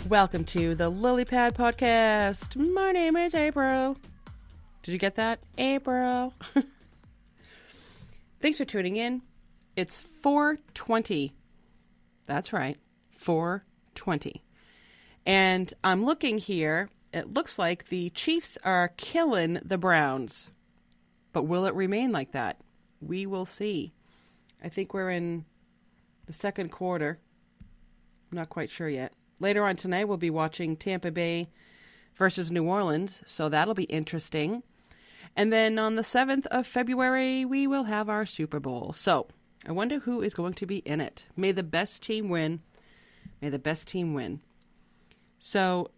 Welcome to the Lilypad podcast. My name is April. Did you get that? April. Thanks for tuning in. It's 4:20. That's right. 4:20. And I'm looking here. It looks like the Chiefs are killing the Browns. But will it remain like that? We will see. I think we're in the second quarter. I'm not quite sure yet. Later on tonight, we'll be watching Tampa Bay versus New Orleans, so that'll be interesting. And then on the 7th of February, we will have our Super Bowl. So I wonder who is going to be in it. May the best team win. May the best team win. So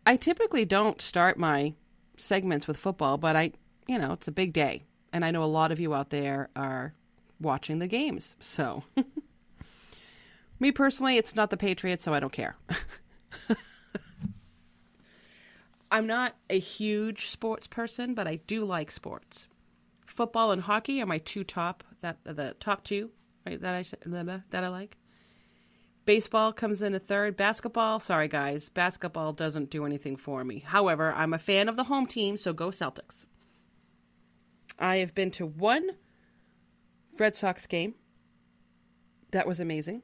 I typically don't start my segments with football, but it's a big day. And I know a lot of you out there are watching the games, so... Me personally, it's not the Patriots, so I don't care. I'm not a huge sports person, but I do like sports. Football and hockey are my the top two, right, that I like. Baseball comes in a third. Basketball, sorry guys, basketball doesn't do anything for me. However, I'm a fan of the home team, so go Celtics. I have been to one Red Sox game. That was amazing.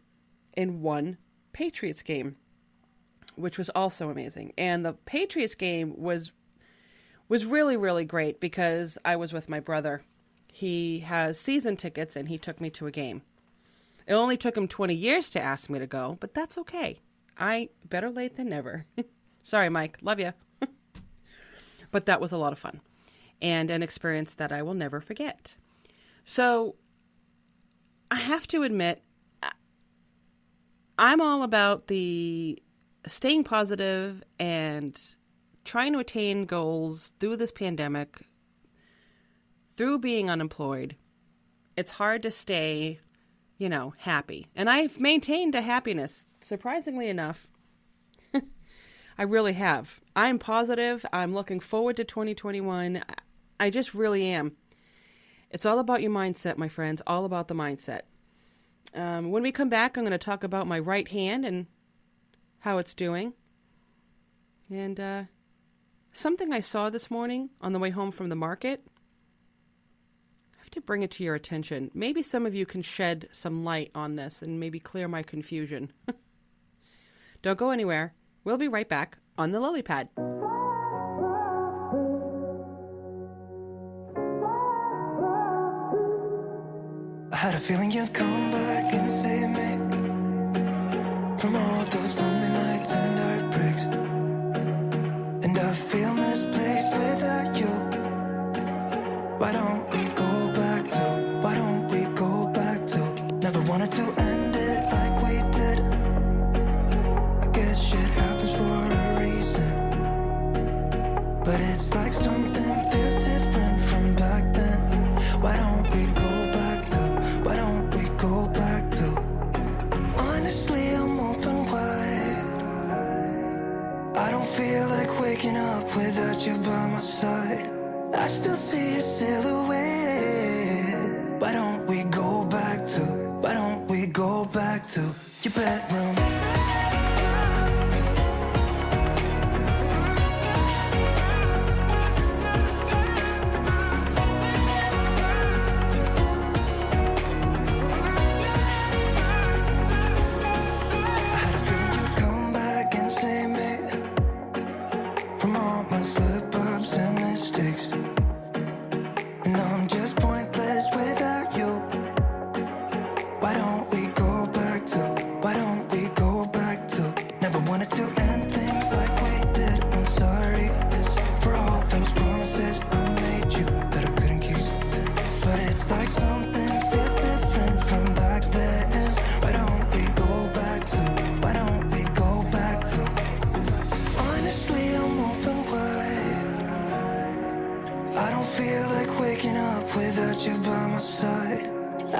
In one Patriots game, which was also amazing. And the Patriots game was really, really great because I was with my brother. He has season tickets and he took me to a game. It only took him 20 years to ask me to go, but that's okay. Better late than never. Sorry, Mike. Love you. But that was a lot of fun and an experience that I will never forget. So I have to admit, I'm all about the staying positive and trying to attain goals through this pandemic, through being unemployed. It's hard to stay, happy. And I've maintained a happiness, surprisingly enough. I really have. I'm positive. I'm looking forward to 2021. I just really am. It's all about your mindset, my friends, all about the mindset. When we come back, I'm going to talk about my right hand and how it's doing. And something I saw this morning on the way home from the market. I have to bring it to your attention. Maybe some of you can shed some light on this and maybe clear my confusion. Don't go anywhere. We'll be right back on the Lilypad. I had a feeling you'd come back and save me from all those lonely nights and heartbreaks. And I feel misplaced without you. Why don't we go back to never wanted to end it like we did. I guess shit happens for a reason, but it's like something feels different from back then. Why don't we go back to? Honestly, I'm open wide. I don't feel like waking up without you by my side. I still see your silhouette. Why don't we go back to your bedroom? Feel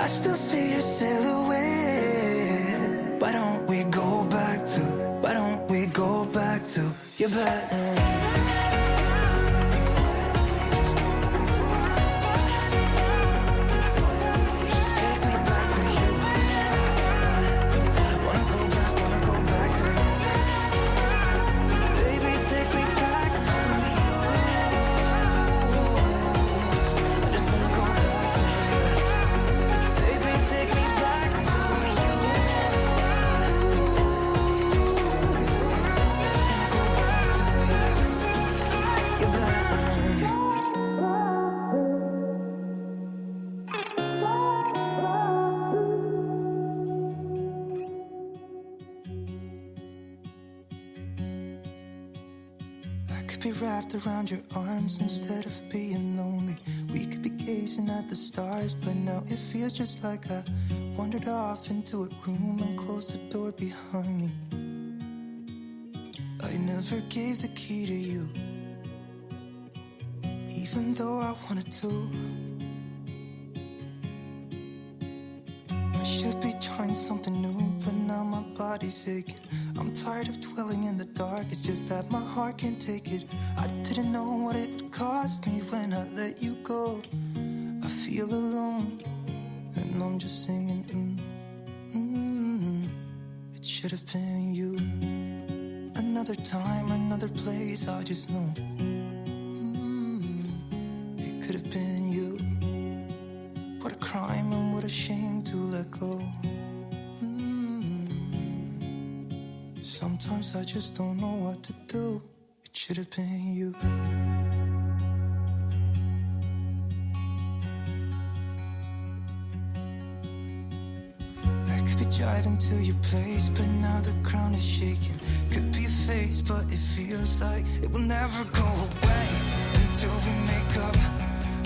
still see your silhouette. Why don't we go back to your bed? Be wrapped around your arms instead of being lonely. We could be gazing at the stars, but now it feels just like I wandered off into a room and closed the door behind me. I never gave the key to you, even though I wanted to. I should be trying something new, but now my body's aching. I'm tired of dwelling in the dark, it's just that my heart can't take it. I didn't know what it would cost me when I let you go. I feel alone, and I'm just singing, It should have been you. Another time, another place, I just know. It could have been you. What a crime and what a shame to let go. Sometimes I just don't know what to do. It should have been you. I could be driving to your place, but now the ground is shaking. Could be a phase, but it feels like it will never go away until we make up.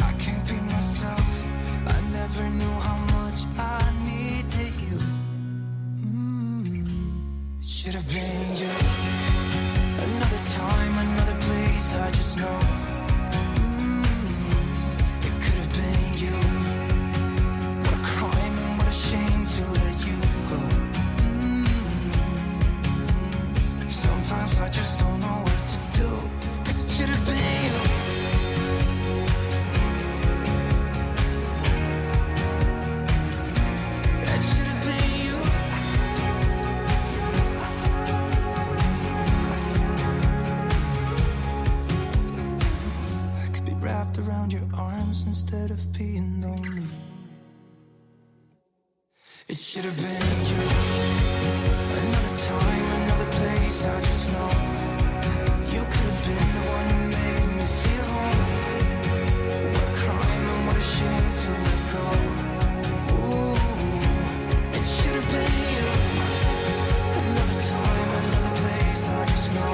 I can't be myself. I never knew how much I needed you. It should have been you. Another time, another place, I just know. It could have been you. What a crime and what a shame to let you go. Sometimes I just don't know what to do, 'cause it should have been you. It should have been you. I could be wrapped around your arms instead of being lonely. It should have been you. Another time, another place, I just know. You could have been the one who made me feel home. What a crime and what a shame to let go. Ooh, it should have been you. Another time, another place, I just know.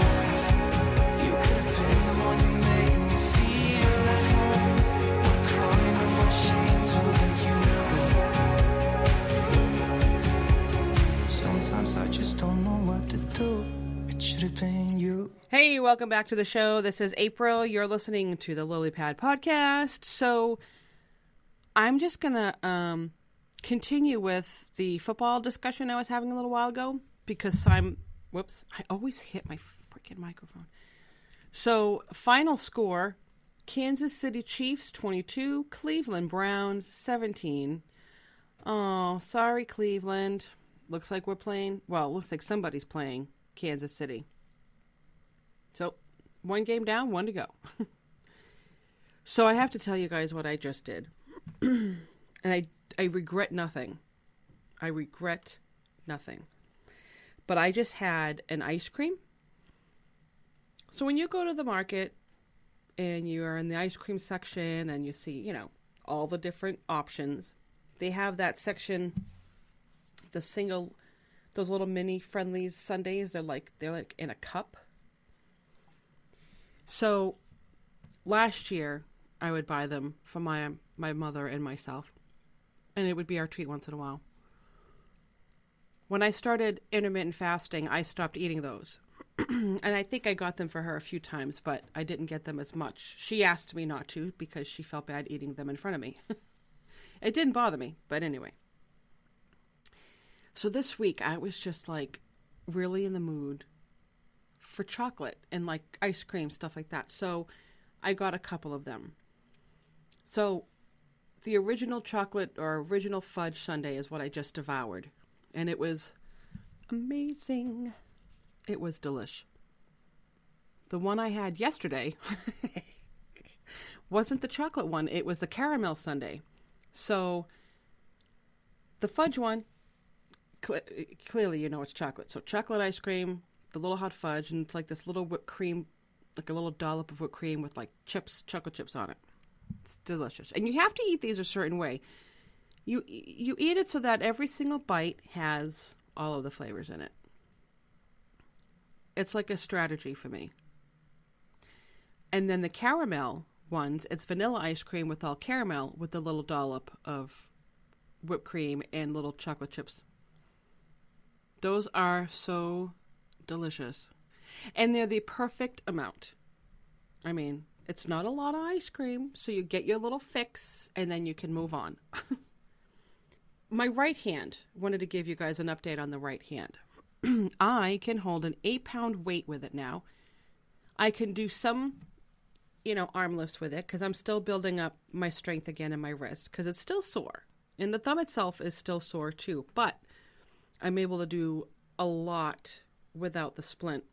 You could have been the one who made me feel at home. What a crime and what a shame to let you go. Sometimes I just don't know what to do. It should have been you. Hey, welcome back to the show. This is April. You're listening to the Lilypad podcast. So I'm just going to continue with the football discussion I was having a little while ago because I always hit my freaking microphone. So final score, Kansas City Chiefs 22, Cleveland Browns 17. Oh, sorry, Cleveland. Looks like looks like somebody's playing Kansas City. So, one game down, one to go. So I have to tell you guys what I just did. And I regret nothing. I regret nothing. But I just had an ice cream. So when you go to the market and you're in the ice cream section and you see, all the different options, they have that section, those little mini Friendlies sundaes. They're like in a cup. So last year I would buy them for my mother and myself, and it would be our treat once in a while. When I started intermittent fasting, I stopped eating those. And I think I got them for her a few times, but I didn't get them as much. She asked me not to because she felt bad eating them in front of me. It didn't bother me, but anyway. So this week I was just like really in the mood for chocolate and like ice cream, stuff like that. So I got a couple of them. So the original chocolate or original fudge sundae is what I just devoured. And it was amazing. It was delish. The one I had yesterday wasn't the chocolate one. It was the caramel sundae. So the fudge one, clearly you know it's chocolate. So chocolate ice cream, the little hot fudge, and it's like this little whipped cream, like a little dollop of whipped cream with like chips, chocolate chips on it. It's delicious. And you have to eat these a certain way. You eat it so that every single bite has all of the flavors in it. It's like a strategy for me. And then the caramel ones, it's vanilla ice cream with all caramel with a little dollop of whipped cream and little chocolate chips. Those are so delicious. And they're the perfect amount. I mean, it's not a lot of ice cream, so you get your little fix and then you can move on. My right hand, wanted to give you guys an update on the right hand. I can hold an 8-pound weight with it now. I can do some, arm lifts with it because I'm still building up my strength again in my wrist because it's still sore. And the thumb itself is still sore too, but I'm able to do a lot without the splint.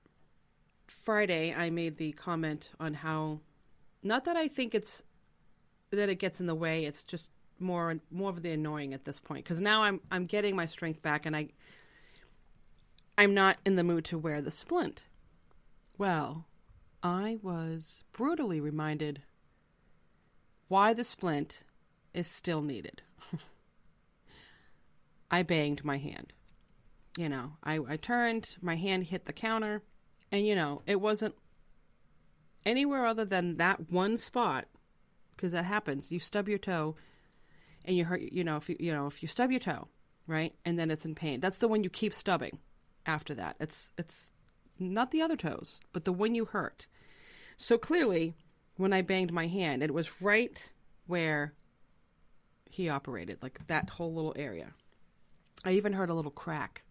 Friday, I made the comment on how, not that I think that it gets in the way, it's just more of the annoying at this point because now I'm getting my strength back and I'm not in the mood to wear the splint. Well, I was brutally reminded why the splint is still needed. I banged my hand. I turned, my hand hit the counter, and it wasn't anywhere other than that one spot, because that happens. You stub your toe, and you hurt. If you stub your toe, right, and then it's in pain. That's the one you keep stubbing. After that, it's not the other toes, but the one you hurt. So clearly, when I banged my hand, it was right where he operated, like that whole little area. I even heard a little crack.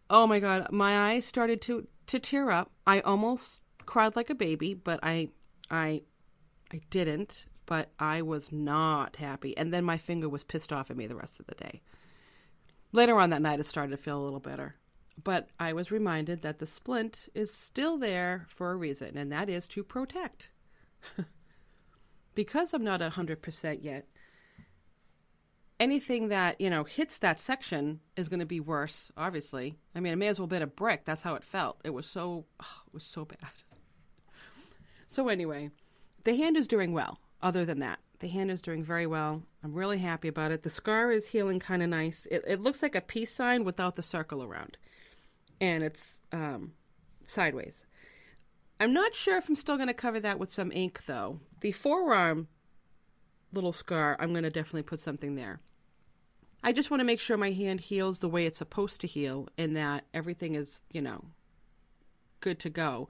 Oh my God, my eyes started to tear up. I almost cried like a baby, but I didn't. But I was not happy. And then my finger was pissed off at me the rest of the day. Later on that night, it started to feel a little better. But I was reminded that the splint is still there for a reason, and that is to protect. Because I'm not 100% yet, anything that, hits that section is going to be worse, obviously. I mean, it may as well have been a brick. That's how it felt. It was so bad. So anyway, the hand is doing well, other than that. The hand is doing very well. I'm really happy about it. The scar is healing kind of nice. It looks like a peace sign without the circle around. And it's sideways. I'm not sure if I'm still going to cover that with some ink, though. The forearm little scar, I'm going to definitely put something there. I just want to make sure my hand heals the way it's supposed to heal and that everything is, good to go.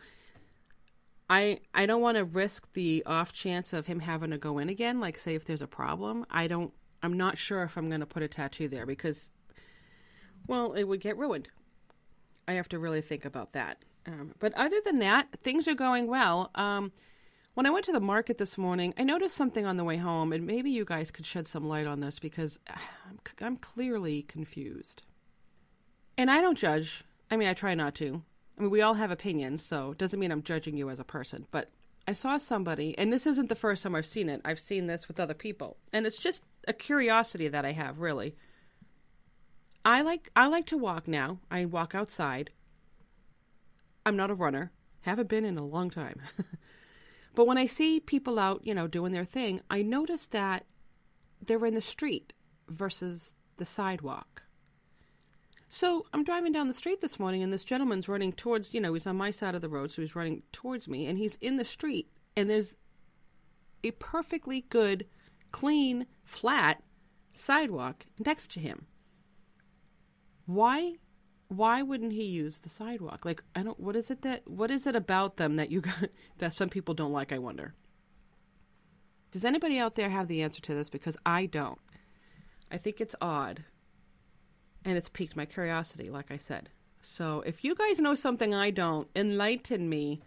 I don't want to risk the off chance of him having to go in again, like say if there's a problem. I'm not sure if I'm going to put a tattoo there because, well, it would get ruined. I have to really think about that. But other than that, things are going well. When I went to the market this morning, I noticed something on the way home, and maybe you guys could shed some light on this because I'm clearly confused. And I don't judge. I mean, I try not to. I mean, we all have opinions, so it doesn't mean I'm judging you as a person. But I saw somebody, and this isn't the first time I've seen it. I've seen this with other people. And it's just a curiosity that I have, really. I like to walk now. I walk outside. I'm not a runner. Haven't been in a long time. But when I see people out, doing their thing, I notice that they're in the street versus the sidewalk. So I'm driving down the street this morning, and this gentleman's running towards, he's on my side of the road, so he's running towards me, and he's in the street, and there's a perfectly good, clean, flat sidewalk next to him. Why wouldn't he use the sidewalk? Like, what is it about them that that some people don't like, I wonder? Does anybody out there have the answer to this? Because I don't. I think it's odd. And it's piqued my curiosity, like I said. So if you guys know something I don't, enlighten me.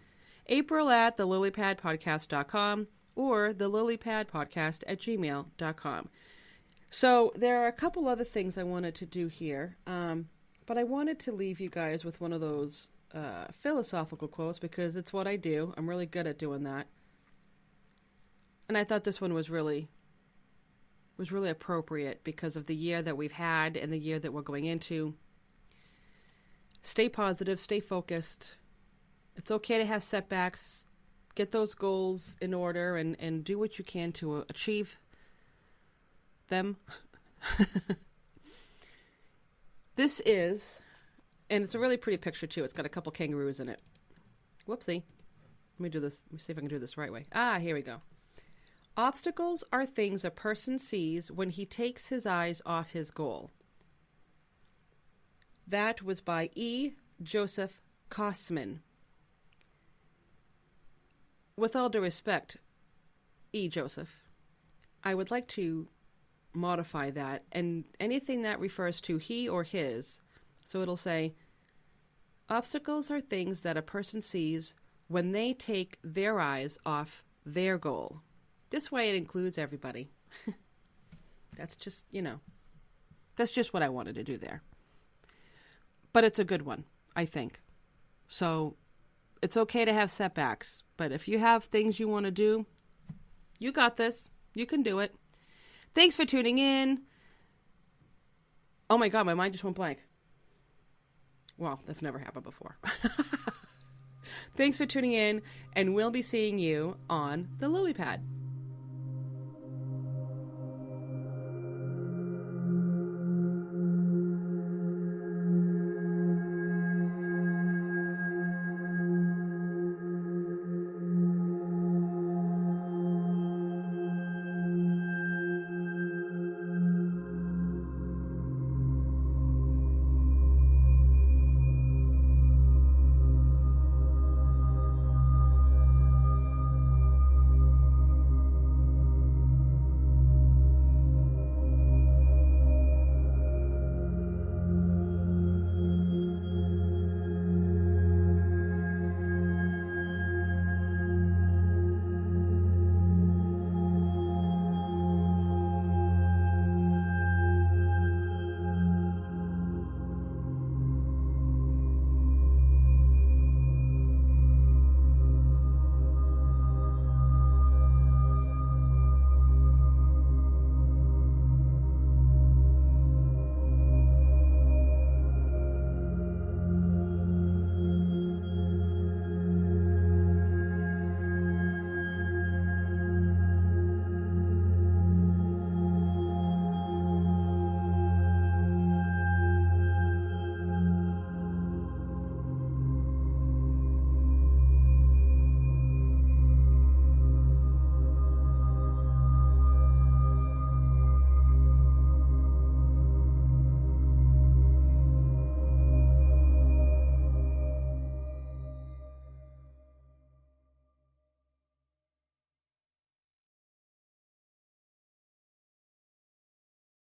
April at thelilypadpodcast.com or thelilypadpodcast@gmail.com. So there are a couple other things I wanted to do here. But I wanted to leave you guys with one of those philosophical quotes because it's what I do. I'm really good at doing that. And I thought this one was really appropriate because of the year that we've had and the year that we're going into. Stay positive, stay focused. It's okay to have setbacks. Get those goals in order and do what you can to achieve them. This is, and it's a really pretty picture too. It's got a couple kangaroos in it. Whoopsie. Let me do this. Let me see if I can do this the right way. Here we go. Obstacles are things a person sees when he takes his eyes off his goal. That was by E. Joseph Kosman. With all due respect, E. Joseph, I would like to modify that, and anything that refers to he or his, so it'll say, obstacles are things that a person sees when they take their eyes off their goal. This way it includes everybody. That's just, that's just what I wanted to do there. But it's a good one, I think. So it's okay to have setbacks, but if you have things you want to do, you got this. You can do it. Thanks for tuning in. Oh my God, my mind just went blank. Well, that's never happened before. Thanks for tuning in, and we'll be seeing you on the Lilypad.